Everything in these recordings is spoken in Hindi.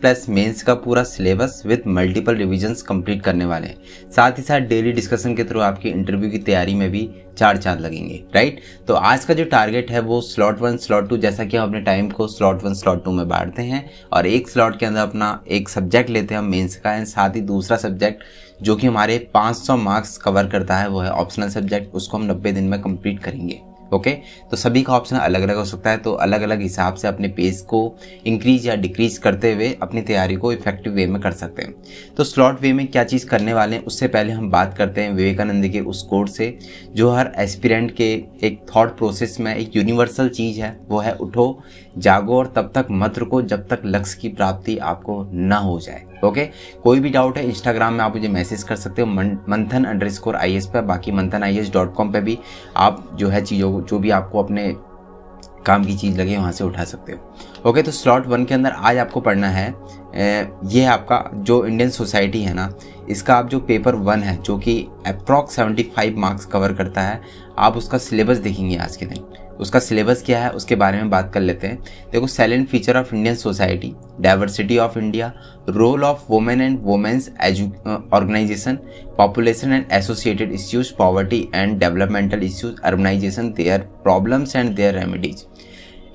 प्लस मेंस का पूरा syllabus with multiple revisions complete करने वाले हैं। साथ ही साथ डेली डिस्कशन के थ्रू आपकी इंटरव्यू की तैयारी में भी 4 चांद लगेंगे, राइट। तो आज का जो टारगेट है वो स्लॉट 1 स्लॉट 2, जैसा कि हम अपने टाइम को स्लॉट 1 स्लॉट 2 में बांटते हैं और एक स्लॉट के अंदर अपना एक सब्जेक्ट लेते हैं हम मेंस का, एंड साथ ही दूसरा सब्जेक्ट जो कि हमारे 500 मार्क्स कवर करता है वो है ऑप्शनल सब्जेक्ट, उसको हम 90 दिन में कंप्लीट करेंगे। ओके तो सभी का ऑप्शन अलग अलग हो सकता है, तो अलग अलग हिसाब से अपने पेस को इंक्रीज या डिक्रीज करते हुए अपनी तैयारी को इफेक्टिव वे में कर सकते हैं। तो स्लॉट वे में क्या चीज़ करने वाले हैं उससे पहले हम बात करते हैं विवेकानंद के उस कोट से जो हर एस्पिरेंट के एक थॉट प्रोसेस में एक यूनिवर्सल चीज़ है, वो है उठो जागो और तब तक मत रुको जब तक लक्ष्य की प्राप्ति आपको ना हो जाए। ओके कोई भी डाउट है इंस्टाग्राम में आप मुझे मैसेज कर सकते हो मंथन_IAS पे, बाकी manthan_IAS.com पे भी आप जो है चीज़ों जो भी आपको अपने काम की चीज़ लगे वहाँ से उठा सकते हो। ओके तो स्लॉट 1 के अंदर आज आपको पढ़ना है ये आपका जो इंडियन सोसाइटी है ना, इसका आप जो पेपर 1 है जो कि अप्रॉक्स 75 मार्क्स कवर करता है, आप उसका सिलेबस देखेंगे आज के दिन। उसका सिलेबस क्या है उसके बारे में बात कर लेते हैं। देखो, silent feature of Indian society, diversity of India, role of women and women's organisation, population and associated issues, poverty and developmental issues, urbanisation, their problems and their remedies,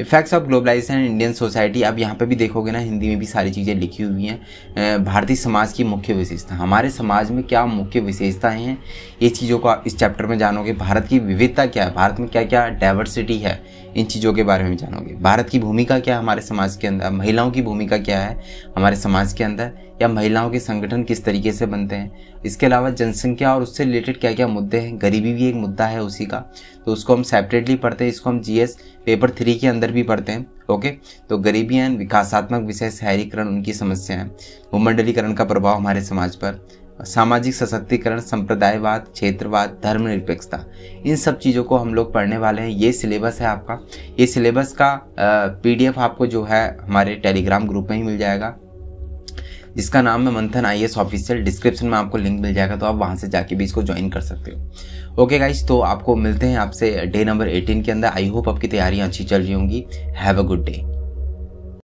effects of globalisation in Indian society. अब यहाँ पे भी देखोगे ना, हिंदी में भी सारी चीज़ें लिखी हुई हैं। भारतीय समाज की मुख्य विशेषता, हमारे समाज में क्या मुख्य विशेषताएं हैं, ये चीज़ों को आप इस चैप्टर में जानोगे। भारत की विविधता क्या है, भारत में क्या क्या डाइवर्सिटी है, इन चीज़ों के बारे में जानोगे। भारत की भूमिका क्या है हमारे समाज के अंदर, महिलाओं की भूमिका क्या है हमारे समाज के अंदर, या महिलाओं के संगठन किस तरीके से बनते हैं। इसके अलावा जनसंख्या और उससे रिलेटेड क्या क्या मुद्दे हैं, गरीबी भी एक मुद्दा है उसी का, तो उसको हम सेपरेटली पढ़ते हैं। इसको हम GS पेपर 3 के अंदर भी पढ़ते हैं। ओके तो गरीबी एंड विकासात्मक विषय, शहरीकरण, उनकी समस्याएं, भूमंडलीकरण का प्रभाव हमारे समाज पर, सामाजिक सशक्तिकरण, संप्रदायवाद, क्षेत्रवाद, धर्मनिरपेक्षता, इन सब चीज़ों को हम लोग पढ़ने वाले हैं। ये सिलेबस है आपका। ये सिलेबस का PDF आपको जो है हमारे टेलीग्राम ग्रुप में ही मिल जाएगा, जिसका नाम है मंथन IAS ऑफिशियल। डिस्क्रिप्शन में आपको लिंक मिल जाएगा, तो आप वहाँ से जाके भी इसको ज्वाइन कर सकते हो। ओके गाइस, तो आपको मिलते हैं आपसे डे नंबर 18 के अंदर। आई होप आपकी तैयारियाँ अच्छी चल रही होंगी। Have a good day.